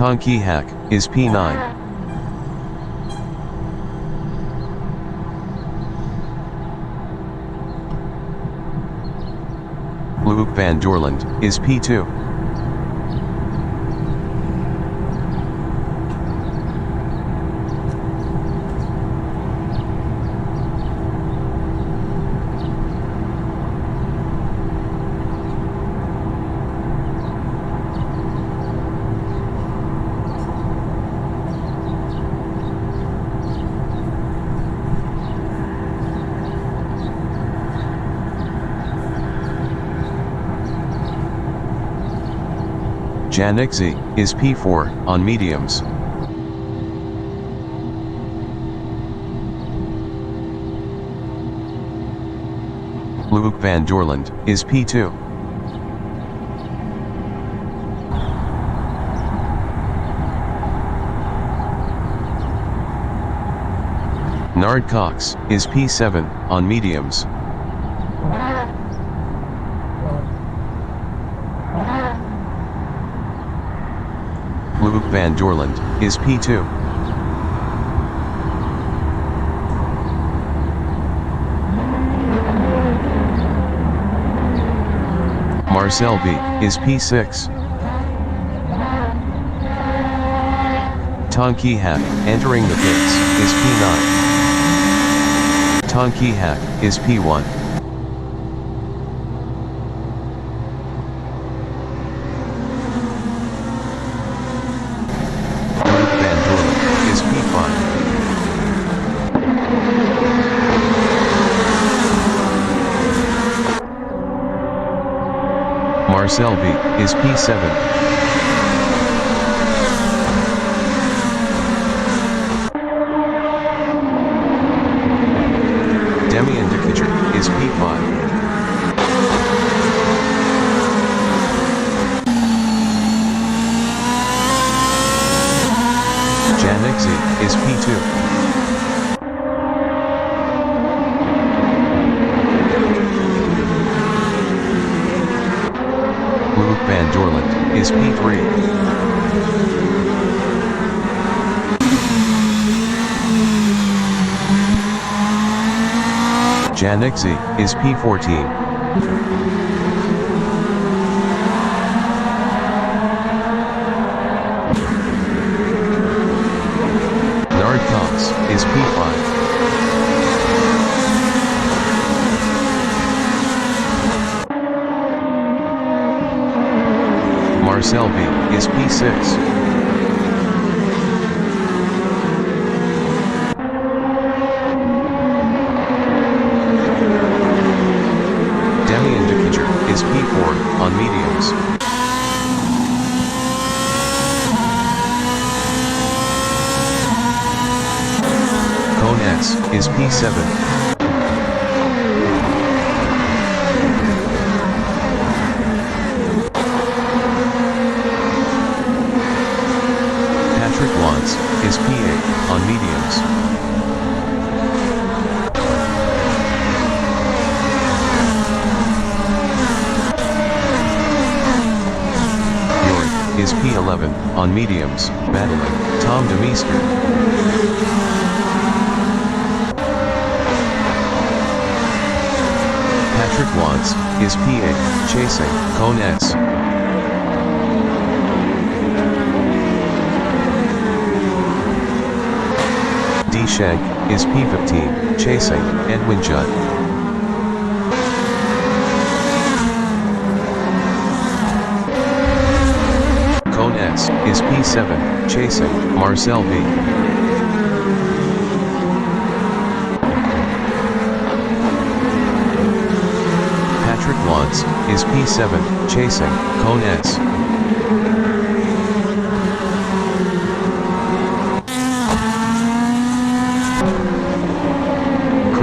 Tonki Hack is P9. Luke van Doorland is P2. Janik Z is P4 on mediums. Luke van Doorland is P2. Nard Cox is P7 on mediums. Luke van Doorland is P2. Marcel B is P6. Tonki Hack entering the pits is P9. Tonki Hack is P1. Marcel B is P7. Damien de Kitcher is P5. Janik Z is P2. Luke van Doorland is P3. Janik Z is P14. Nard Cox is P5. Marcel B is P6. Damien de Kitcher is P4 on mediums. Cone S is P7. Is P8 on mediums. York is P11 on mediums, battling Tom de Meester. Patrick Watts is P8, chasing Cone S. Shank is P15, chasing Edwin Judd. Cone S is P7, chasing Marcel B. Patrick Watts is P7, chasing Cone S.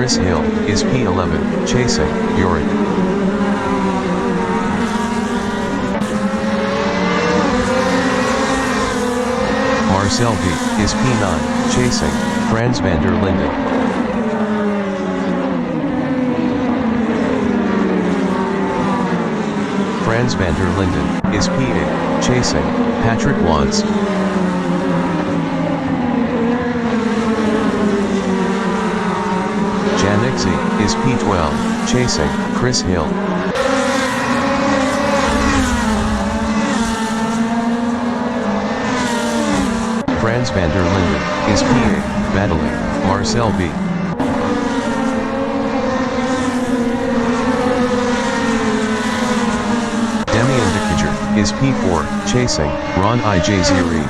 Chris Hill is P11, chasing Yorick. Marcel B is P9, chasing Frans van der Linden. Frans van der Linden, is P8, chasing, Patrick Wants. Janixi, is P12, chasing, Chris Hill. Frans van der Linden, is P8, battling, Marcel B. Demian de Kidger, is P4, chasing, Ron IJ Ziri.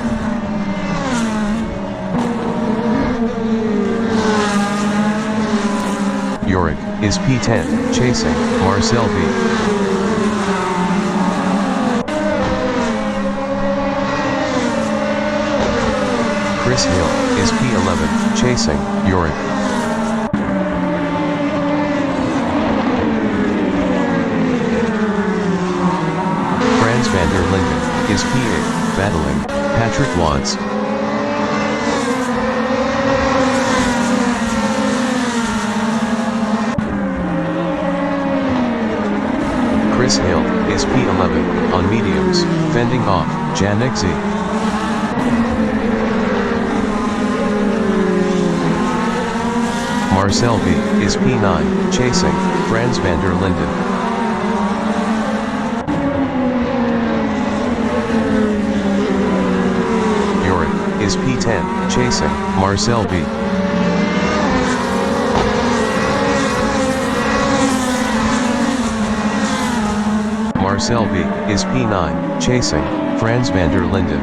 Yorick, is P10, chasing, Marcel B. Chris Hill, is P11, chasing, Yorick. Frans van der Linden, is P8, battling, Patrick Wants. Chris Hill, is P11, on mediums, fending off, Janixi. Marcel B, is P9, chasing, Frans van der Linden. Yorick, is P10, chasing, Marcel B. Marcel B, is P9, chasing, Frans van der Linden.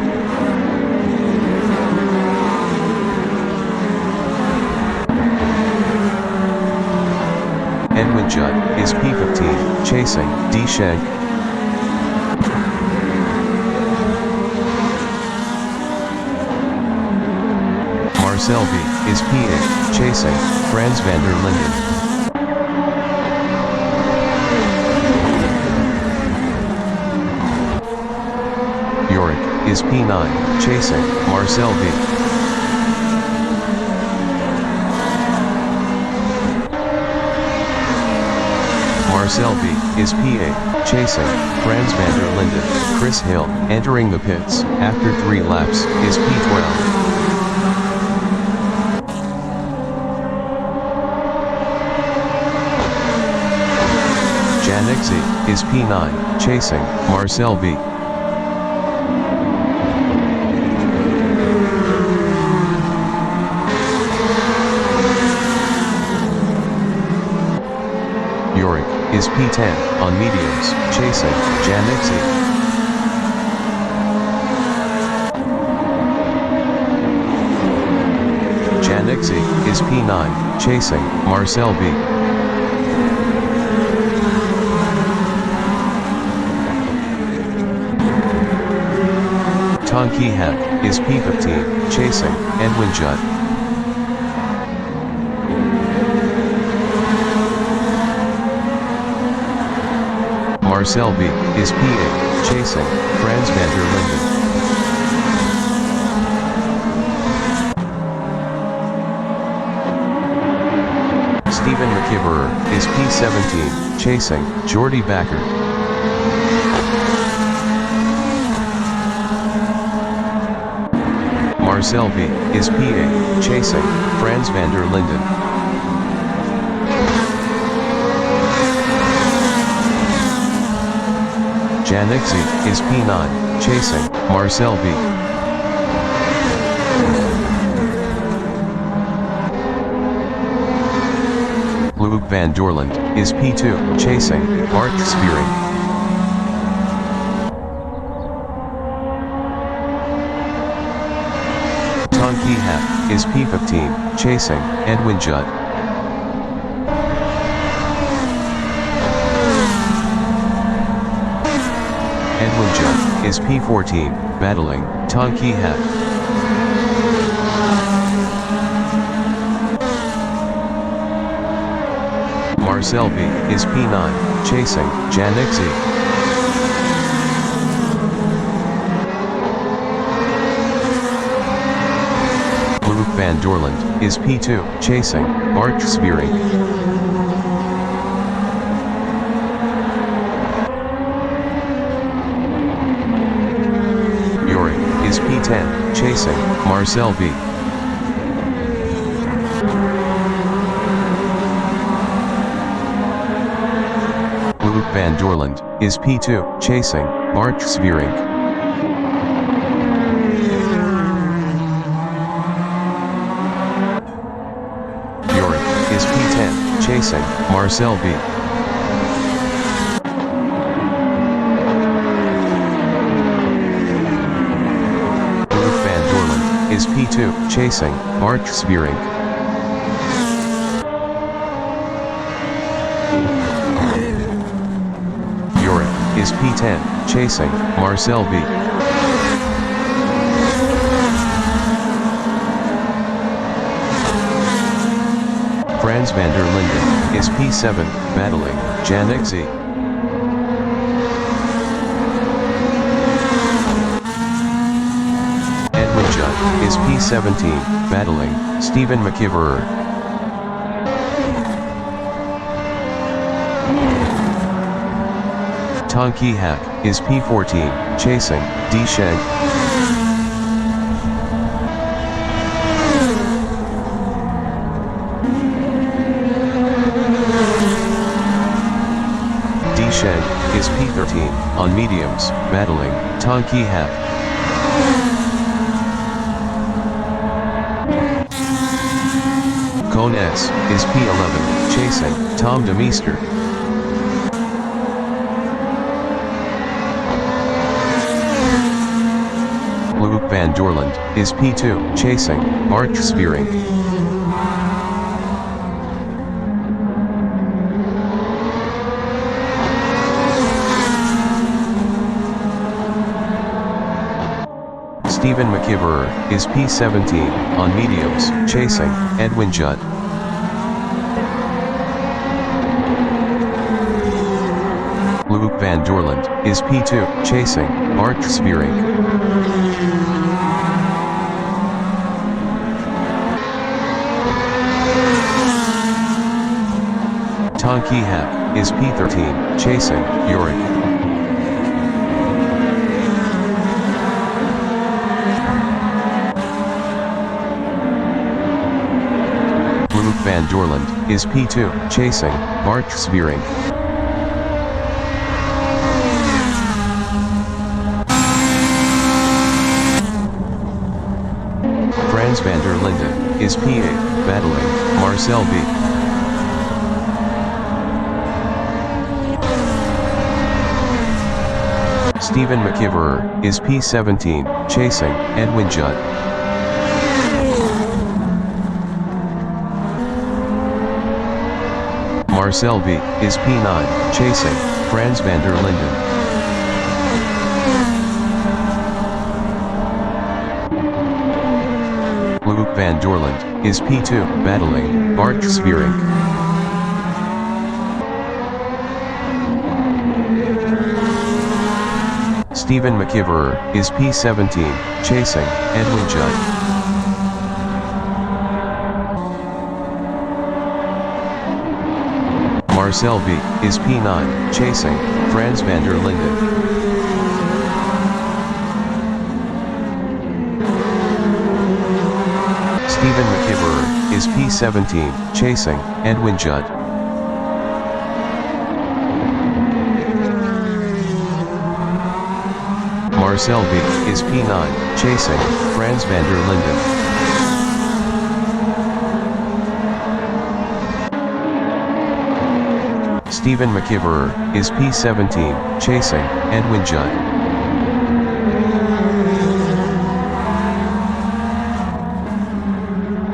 Edwin Judd, is P15, chasing, D. Shank. Marcel B, is P8, chasing, Frans van der Linden. Yorick, is P9, chasing, Marcel B. Marcel B, is P8, chasing, Frans van der Linden. Chris Hill, entering the pits, after 3 laps, is P12. Janixi, is P9, chasing, Marcel B. Yorick, is P10, on mediums, chasing, Janixi. Janixi, is P9, chasing, Marcel B. Tonki Hep, is P15, chasing, Edwin Judd. Marcel B, is P8, chasing, Frans van der Linden. Steven McKibberer, is P17, chasing, Jordi Bakker. Marcel B, is P8, chasing, Frans van der Linden. Janixi, is P9, chasing, Marcel B. Luke van Doorland, is P2, chasing, Bart Spearing. Tonki Hep, is P15, chasing, Edwin Judd. Edwin Judd, is P14, battling, Tonki Hep. Marcel B, is P9, chasing, Janixi. Luke van Doorland, is P2, chasing, Bart Spearing. chasing, Marcel B. Luke van Doorland is P2, chasing, Bart Svierink. Bjork is P10, chasing, Marcel B. Luke van Doorland is P2, chasing, Bart Svierink. Is P10, chasing, Marcel B. Frans van der Linden is P7, battling, Janik Z. Edwin Judd is P17, battling, Steven McIverer. Tonki Hack is P14, chasing, D. Shank. D. Shank is P13, on mediums, battling, Tonki Hack. Cone S is P11, chasing, Tom de Meester. Luke van Doorland is P2, chasing, Bart Svierink. Steven McIverer is P17, on mediums, chasing, Edwin Judd. Luke van Doorland is P2, chasing, Bart Svierink. Tonki Hack is P13, chasing, Bjork. Luke van Doorland is P2, chasing, Bart Svierink. Frans van der Linden is P8, battling, Marcel B. Steven McIverer is P17, chasing, Edwin Judd. Marcel B. is P9, chasing, Frans van der Linden. Luke van Doorland is P2, battling, Bart Svierink. Steven McIverer is P17, chasing, Edwin Judd. Marcel B. is P9, chasing, Frans van der Linden. Steven McIverer is P17, chasing, Edwin Judd. Marcel B. is P9, chasing, Frans van der Linden. Steven McIverer is P17, chasing, Edwin Judd.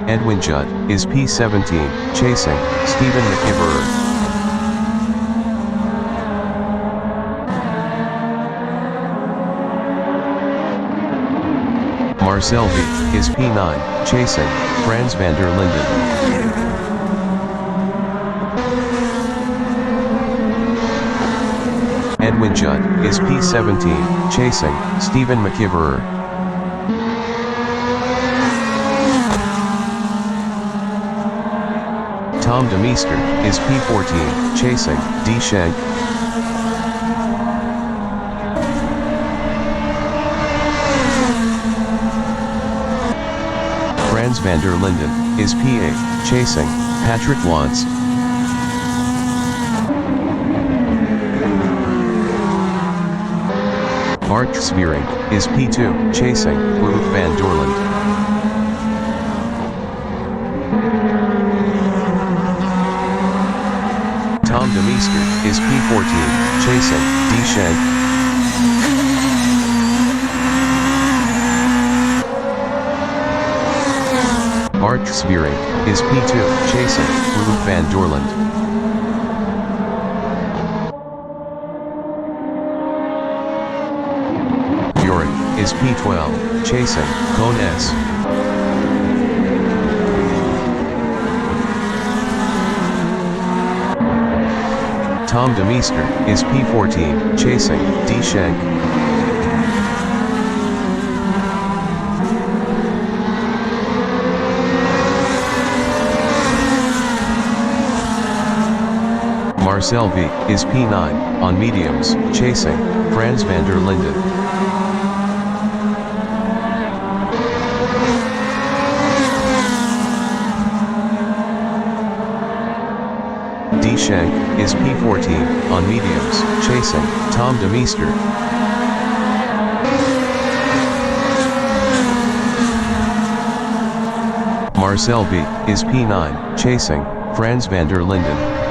Edwin Judd is P17, chasing, Steven McIverer. Marcel B. is P9, chasing, Frans van der Linden. Edwin Judd is P17, chasing, Steven McIverer. Tom de Meester is P14, chasing, D. Shank. Frans van der Linden, is PA, chasing Patrick Wantz. Bart Sviering is P2, chasing Wout van Dorland. Tom de Meester is P14, chasing D. Schenk. Bart Sviering is P2, chasing Wout van Dorland. Is P12, chasing Koen S. Tom de Meester is P14, chasing D. Schenk. Marcel V is P9, on mediums, chasing Frans van der Linden. D. Schenk is P14, on mediums, chasing Tom de Meester. Marcel V is P9, chasing Frans van der Linden.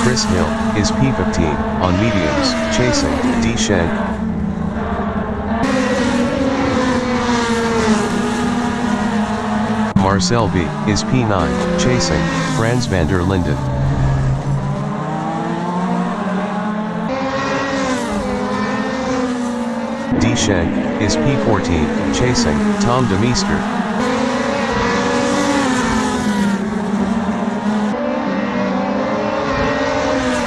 Chris Hill is P15, on mediums, chasing D. Schenk. Marcel V is P9, chasing Frans van der Linden. D. Schenk is P14, chasing Tom de Meester.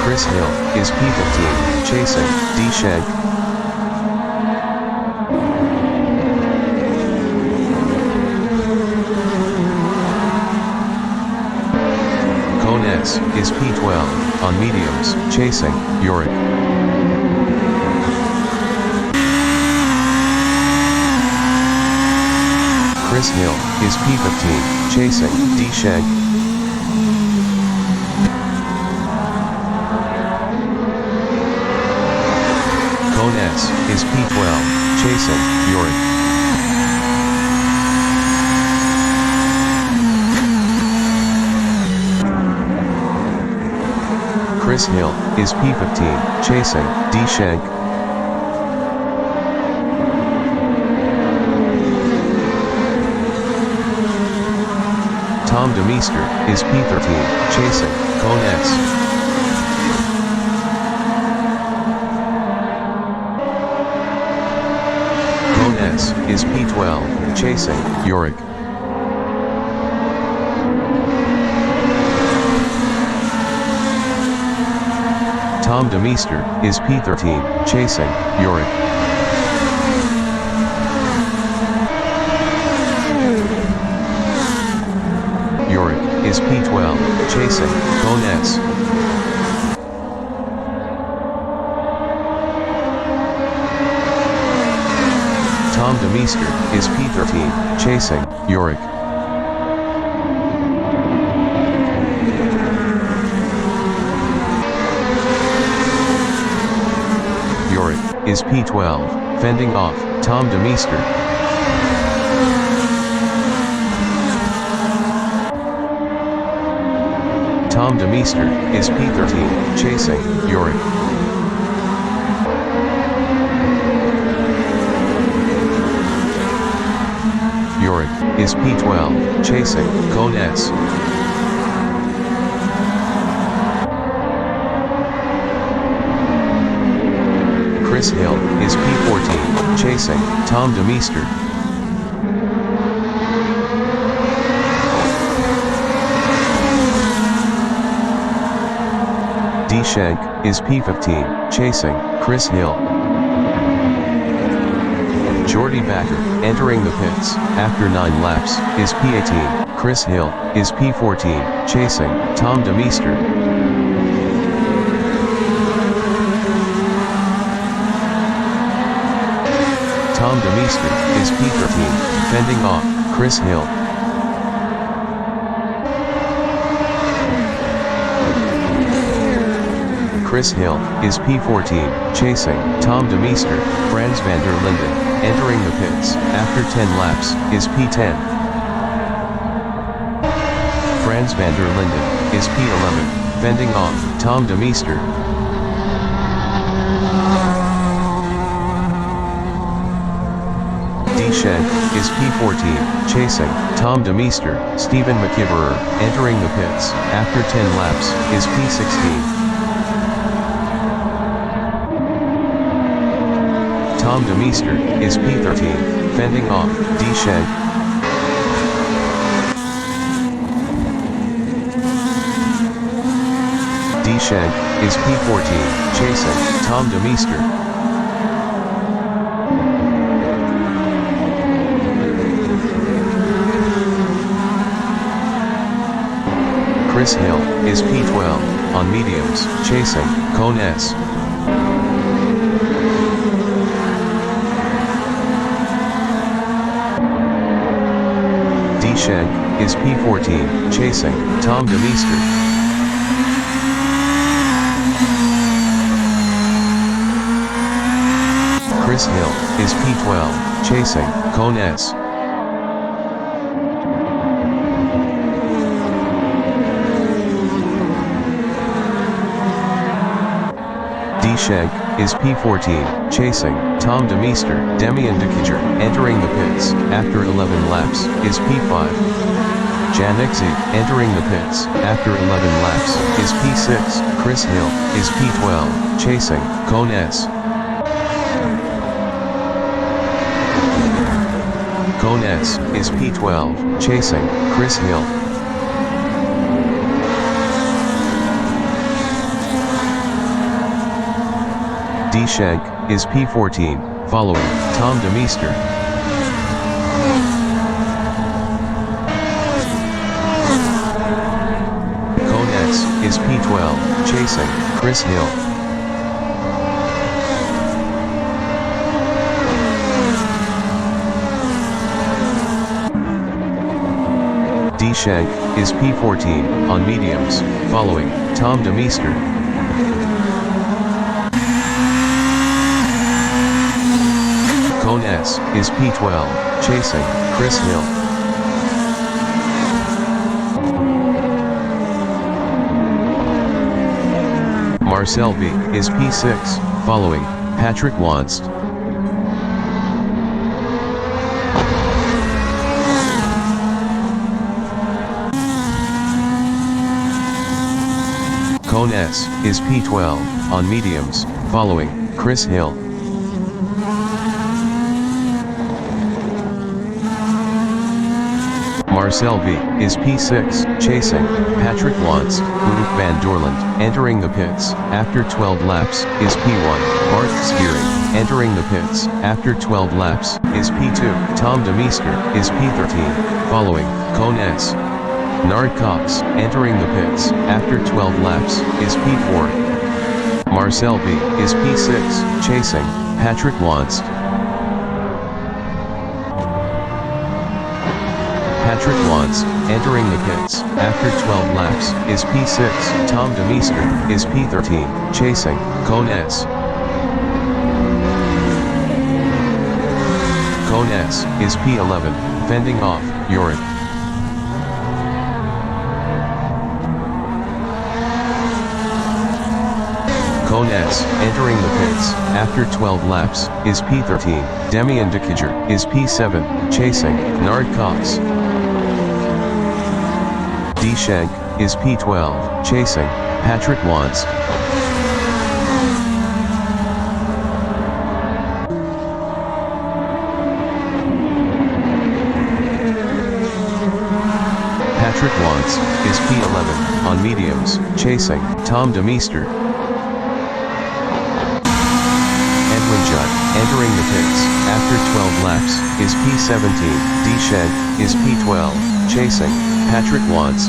Chris Hill is P15, chasing D. Schenk. Koen S is P12, on mediums, chasing Yorick. Chris Hill is P15, chasing D. Schenk. Koen S is P12, chasing Yorick. Chris Hill is P15, chasing D. Schenk. Tom de Meester is P13, chasing Koen S. S is P12, chasing Yorick. Tom de Meester is P13, chasing Yorick. Yorick is P12, chasing Koen S. Tom de Meester is P13, chasing Yorick. Yorick is P12, fending off Tom de Meester. Tom de Meester is P13, chasing Yorick. Yorick is P12, chasing Koen S. Chris Hill is P14, chasing Tom de Meester. D. Schenk is P15, chasing Chris Hill. Jordi Bakker, entering the pits, after 9 laps, is P18, Chris Hill, is P14, chasing Tom DeMeester. Tom DeMeester is P13, fending off Chris Hill. Chris Hill is P14, chasing Tom DeMeester. Franz van der Linden, entering the pits after 10 laps, is P10. Franz van der Linden is P11, fending off Tom DeMeester. Shank is P14, chasing Tom DeMeester. Stephen McIverer, entering the pits after 10 laps, is P16. Tom DeMeester is P13, fending off D. Shank. D. Shank is P14, chasing Tom DeMeester. Chris Hill is P12, on mediums, chasing Cone S. D. Shank is P14, chasing Tom DeMeester. Chris Hill is P12, chasing Cone S. Shank is P14, chasing Tom DeMeester. Demian Dekijer, entering the pits after 11 laps, is P5. Janik Z, entering the pits after 11 laps, is P6. Chris Hill is P12, chasing Cone S. Cone S is P12, chasing Chris Hill. D. Shank is P14, following Tom DeMeester. Cone S is P12, chasing Chris Hill. D. Shank is P14, on mediums, following Tom DeMeester. Cone S is P12, chasing Chris Hill. Marcel B is P6, following Patrick Wanst. Cone S is P12, on mediums, following Chris Hill. Marcel B is P6, chasing Patrick Wanst. Luke van Doorland, entering the pits after 12 laps, is P1. Bart Skiering, entering the pits after 12 laps, is P2. Tom DeMeester is P13, following Cone S. Nard Cox, entering the pits after 12 laps, is P4. Marcel B is P6, chasing Patrick Wanst. Patrick Wanst, entering the pits after 12 laps, is P6. Tom DeMeester is P13, chasing Cone S. Cone S is P11, fending off Europe. Cone S, entering the pits after 12 laps, is P13. Demian Dekijer is P7, chasing Nard Cox. D. Shank is P12, chasing Patrick Wanst. Patrick Wanst is P11, on mediums, chasing Tom DeMeester. Edwin Judd, entering the pits after 12 laps, is P17. D. Shank is P12. chasing, Patrick Wantz.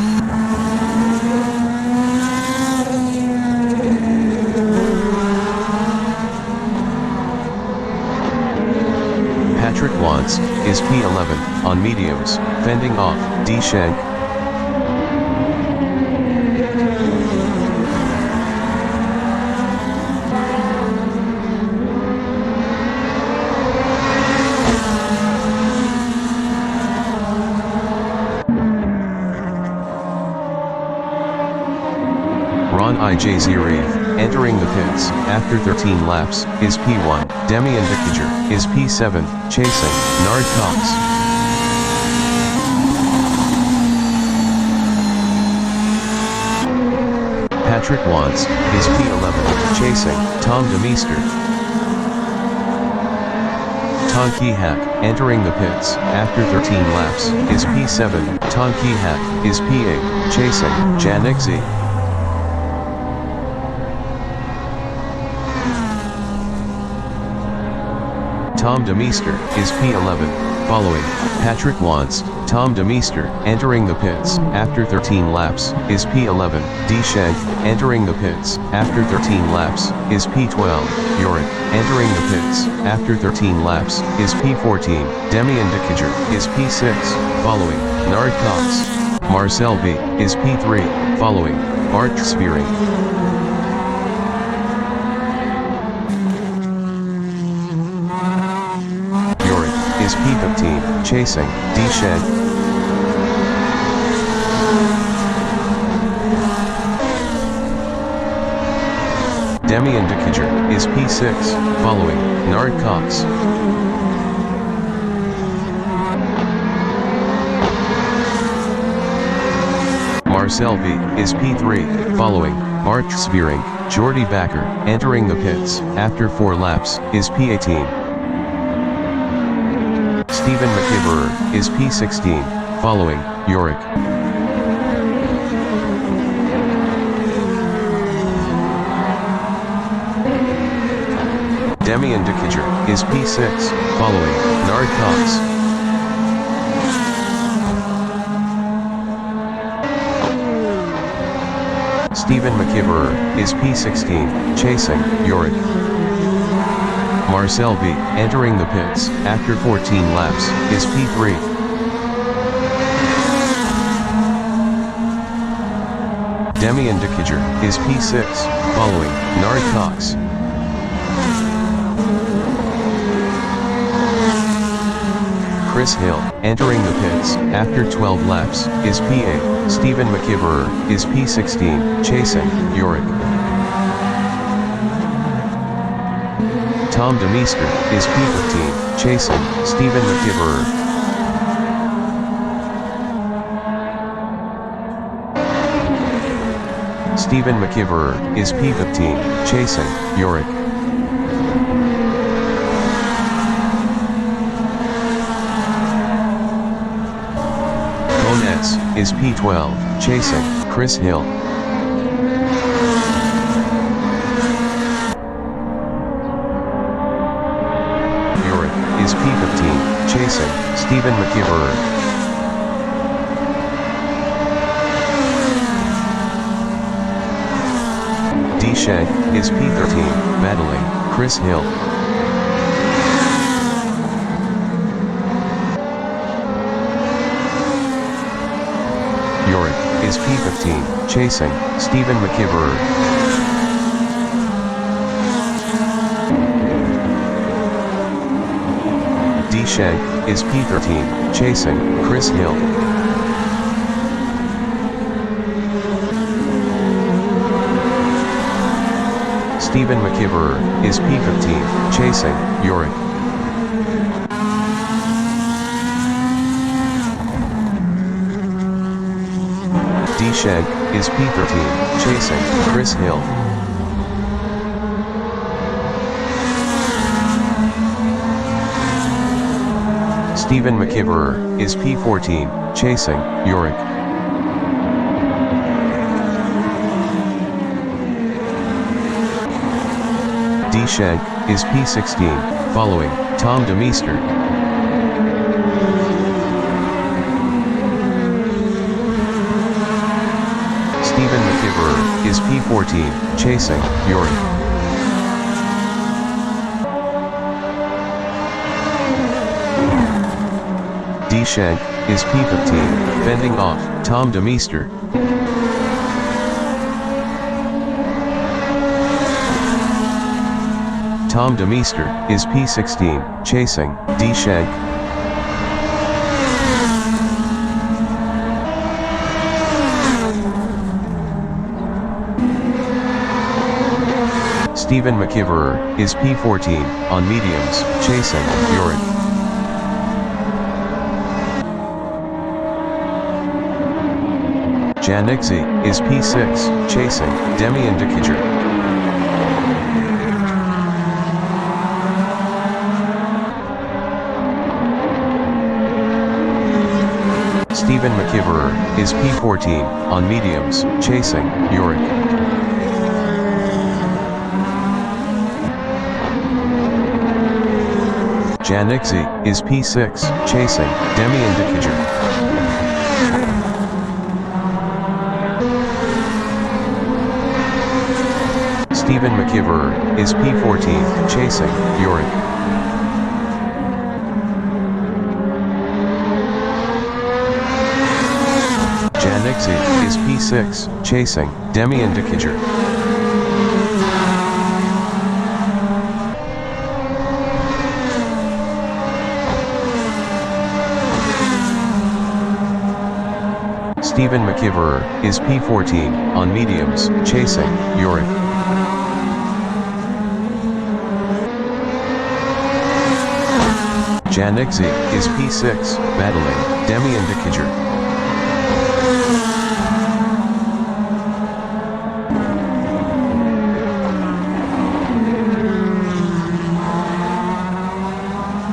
Patrick Wantz is P11 on mediums, fending off D. Schenk. Ron IJ0 entering the pits after 13 laps is P1. Demian Dikiger is P7, chasing Nard Cox. Patrick Wantz is P11, chasing Tom DeMeester. Tonki Hack entering the pits after 13 laps is P7. Tonki Hack is P8, chasing Janik Z. Tom DeMeester is P11, following Patrick Wantz. Tom DeMeester entering the pits after 13 laps is P11. D. Schenk entering the pits after 13 laps is P12. Yorick entering the pits after 13 laps is P14. Demian Dikiger is P6, following Nard Cox. Marcel B. is P3, following Bart Spearing. Is P15, chasing D. Schenk. Demian Dikiger is P6, following Nard Cox. Marcel V. is P3, following Bart Spearing. Jordi Bakker entering the pits after 4 laps is P18. Stephen McIverer is P16, following Yorick. Demian Dikiger is P6, following Nard Cox. Stephen McIverer is P16, chasing Yorick. Marcel B. entering the pits after 14 laps is P3. Demian Dikiger is P6, following Nard Cox. Chris Hill entering the pits after 12 laps is P8. Stephen McIverer is P16, chasing Yorick. Tom DeMeester is P15, chasing Stephen McIverer. Stephen McIverer is P15, chasing Yorick. Bonetz is P12, chasing Chris Hill. Is P15, chasing Stephen McIverer. D. Schenk is P13, battling Chris Hill. Yorick is P15, chasing Stephen McIverer. D. Schenk is P13, chasing Chris Hill. Stephen McIverer is P15, chasing Yorick. D. Schenk is P13, chasing Chris Hill. Stephen McIverer is P14, chasing Yorick. D. Schenk is P16, following Tom DeMeester. is P14, chasing, Yuri. D. Schenk is P15, fending off Tom de Meester. Tom de Meester is P16, chasing D. Schenk. Stephen McIverer is P14 on mediums, chasing Yuri. Janixi is P6, chasing Demian Dekijer. Stephen McIverer is P14 on mediums, chasing Yuri. Janixi is P6, chasing Demian Dekijer. Stephen McIverer is P14, chasing Yuri. Janixi is P6, chasing Demian Dekijer. Stephen McIverer is P14 on mediums, chasing Yuri. Janixi is P6, battling Demian Dekijer.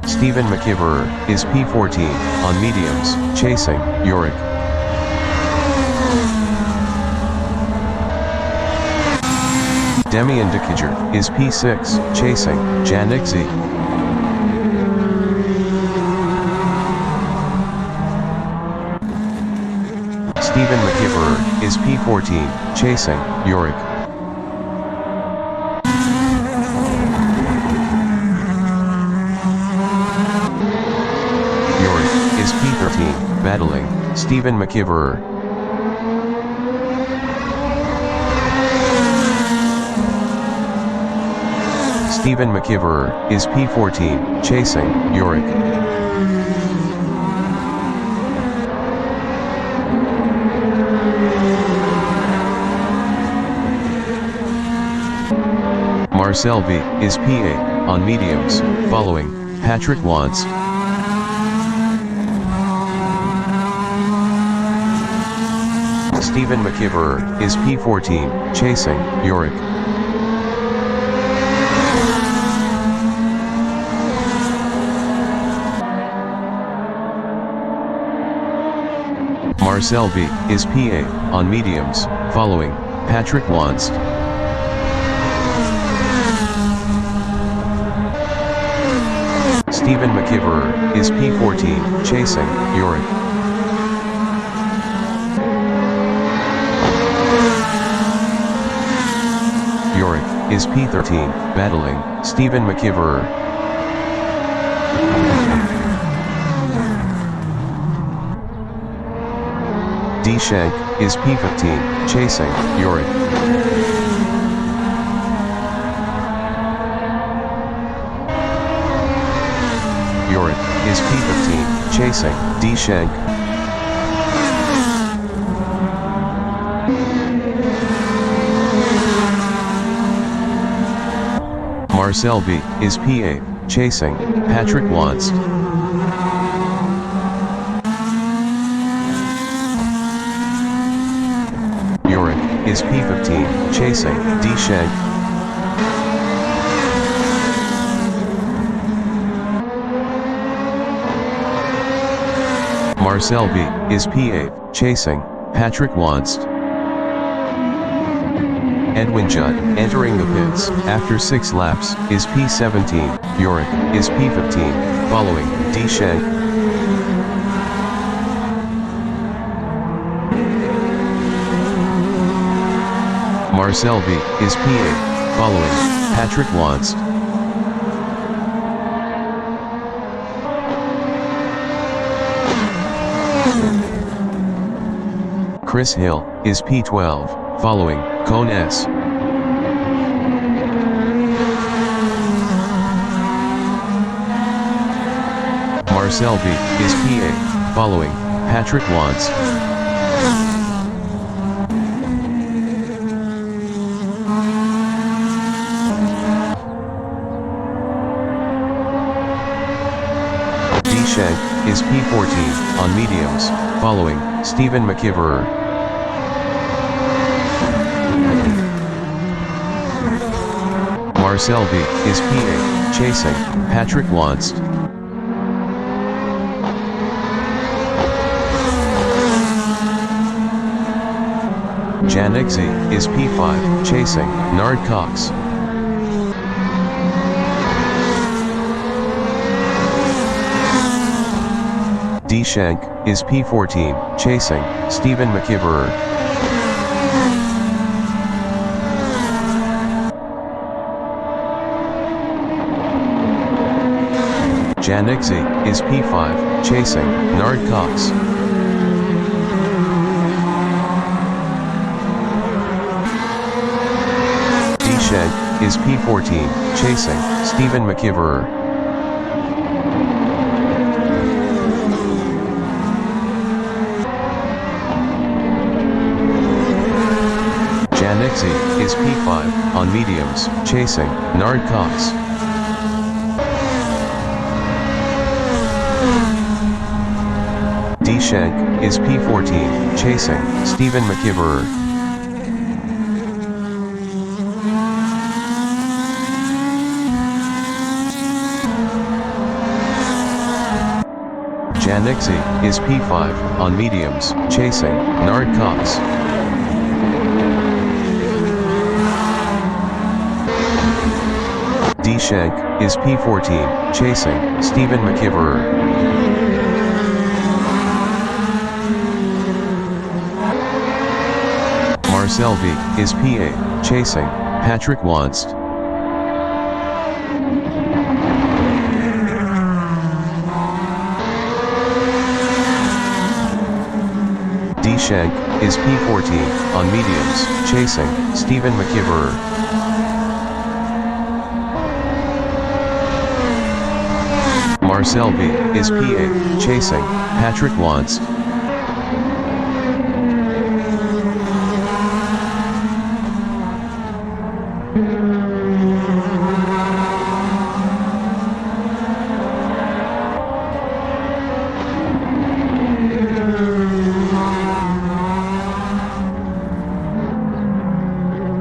Stephen McIverer is P14 on mediums, chasing Yorick. Demian Dekijer is P6, chasing Janixi. Stephen McIverer is P14, chasing Yorick. Yorick is P13, battling Stephen McIverer. Stephen McIverer is P14, chasing Yorick. Marcel V is P8 on mediums, following Patrick Wantz. Stephen McIverer is P14, chasing Yorick. Marcel V is P8 on mediums, following Patrick Wantz. Stephen McIverer is P14, chasing Yorick. Yorick is P13, battling Stephen McIverer. D. Schenk is P15, chasing Yorick. Yorick is P15, chasing D. Schenk. Marcel V is P8, chasing Patrick Wantz. Yorick is P15, chasing D. Schenk. Marcel V is P8, chasing Patrick Wantz. Edwin Judd, entering the pits after 6 laps, is P17, Yorick is P15, following D. Schenk. Marcel V is P8, following Patrick Wantz. Chris Hill is P12, following Cone S. Marcel V is P8, following Patrick Wantz. Shank is P14 on mediums, following Stephen McIverer. Marcel V is P8, chasing Patrick Wantz. Janik Z is P5, chasing Nard Cox. D. Shank is P14, chasing Stephen McIverer. Janik Z is P5, chasing Nard Cox. D. Shank is P14, chasing Stephen McIverer. Janik Z is P5 on mediums, chasing Nard Cox. D. Shank is P14, chasing Stephen McIverer. Janik Z is P5 on mediums, chasing Nard Cox. D. Shank is P14, chasing Stephen McIverer. Marcel V is P8, chasing Patrick Wantz. D. Shank is P14 on mediums, chasing Stephen McIverer. Marcel V is P8, chasing Patrick Wantz.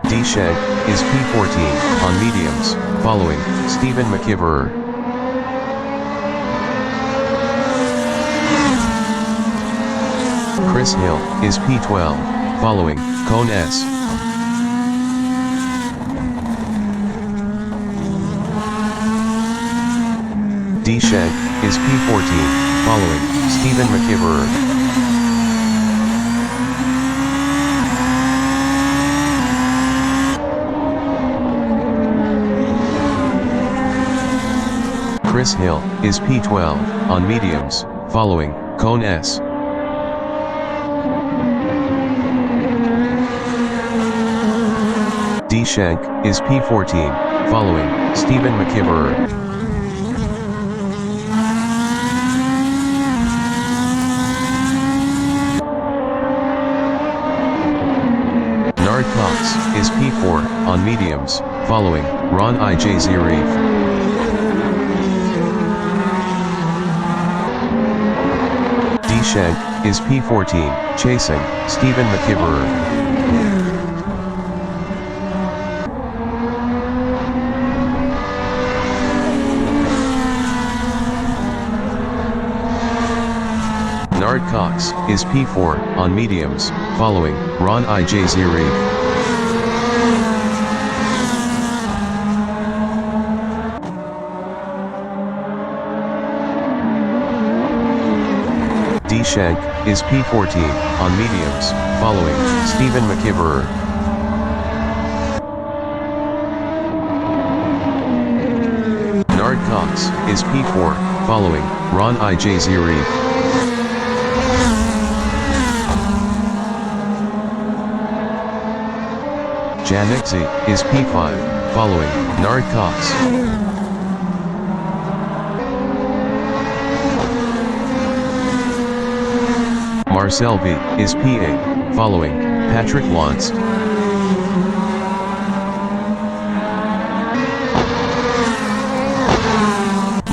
D. Shank is P14 on mediums, following Stephen McIverer. Chris Hill is P12, following Cone S. D. Shank is P14, following Stephen McIverer. Chris Hill is P12 on mediums, following Cone S. D. Shank is P14, following Stephen McIverer. Nard Cox is P4 on mediums, following Ron I.J. Zirif. D. Shank is P14, chasing Stephen McIverer. Nard Cox is P4 on mediums, following Ron I.J. Zirif. D. Shank is P14 on mediums, following Stephen McIverer. Cox is P4, following Ron IJ Zirif. Janexi is P5, following Nard Cox. Marcel V is P8, following Patrick Lantz.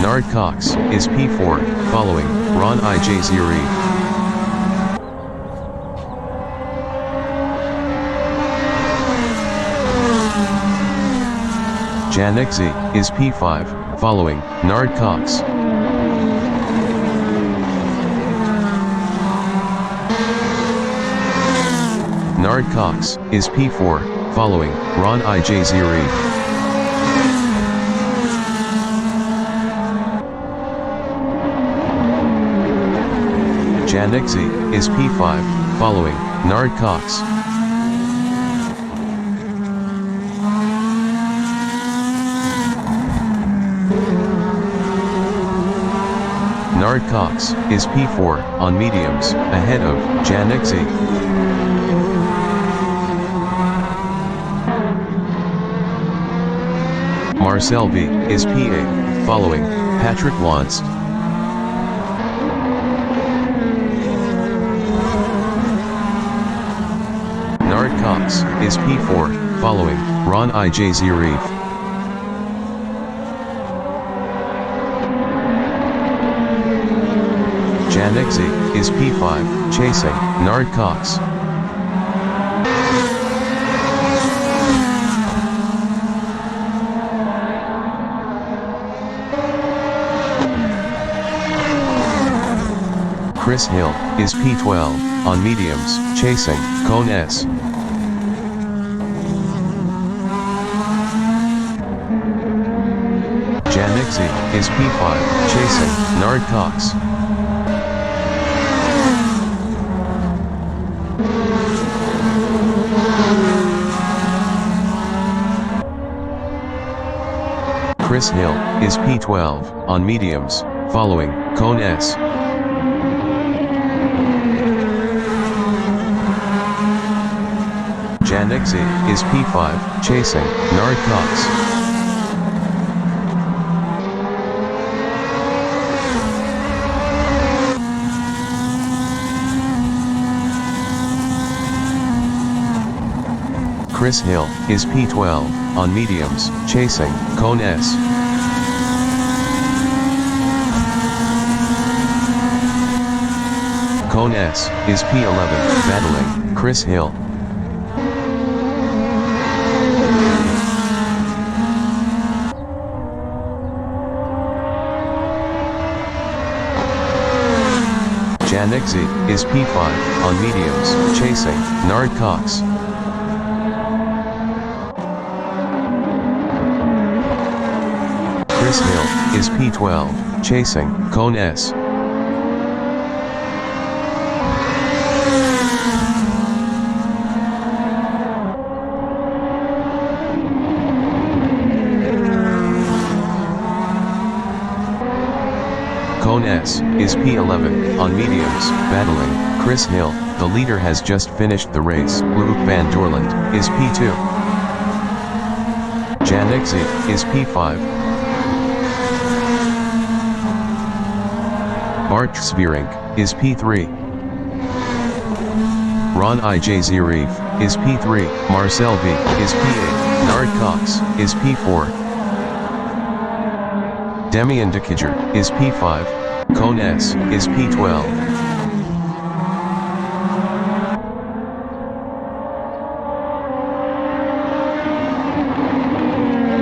Nard Cox is P4, following Ron IJ Zirif. Janexi is P5, following Nard Cox. Nard Cox is P4, following Ron IJ Zirif. Janexi is P5, following Nard Cox. Nard Cox is P4 on mediums, ahead of Janexi. Marcel V is P8, following Patrick Lantz. Nard Cox is P4, following Ron IJ Zirif. Janexi is P5, chasing Nard Cox. Chris Hill is P12, on mediums, chasing Cone S. Janexi is P5, chasing Nard Cox. Chris Hill is P12, on mediums, following Cone S. Janexi is P5, chasing Nard Cox. Chris Hill is P12, on mediums, chasing Cone S. Cone S is P11, battling Chris Hill. Janexi is P5, on mediums, chasing Nard Cox. Chris Hill is P12, chasing Cone S. Cone S is P11, on mediums, battling Chris Hill. The leader has just finished the race. Luke van Dorland is P2. Janexi is P5. Bart Svierink is P3. Ron IJ Zirif is P3. Marcel V is P8. Nard Cox is P4. Demian Dekiger is P5. Cone S is P12.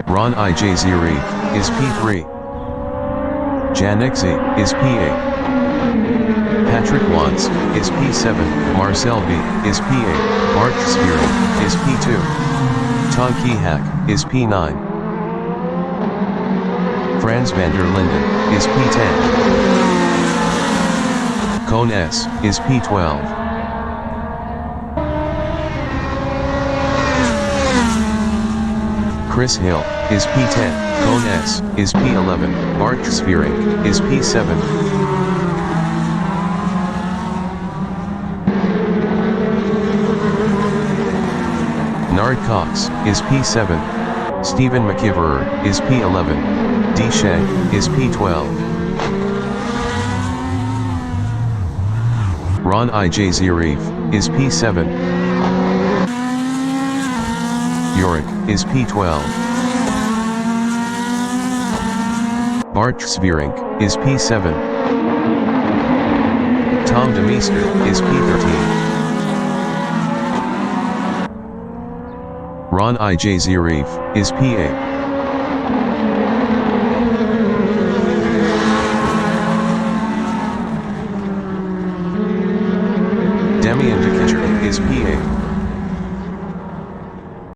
Ron IJ Zirif is P3. Janexi is P8. Patrick Lantz is P7. Marcel V is P8. Bart Svierink is P2. Tonki Hack is P9. Frans van der Linden is P10. Cone S is P12. Chris Hill is P10, Cone S is P11, Bart Svierink is P7. Nard Cox is P7. Stephen McIverer is P11. D. Shea is P12. Ron I.J. Zierif is P7. Yorick is P12. Bart Svierink is P7. Tom DeMeester is P13. Ron I.J. Zierif is P8. Damian DeKitcher is P8.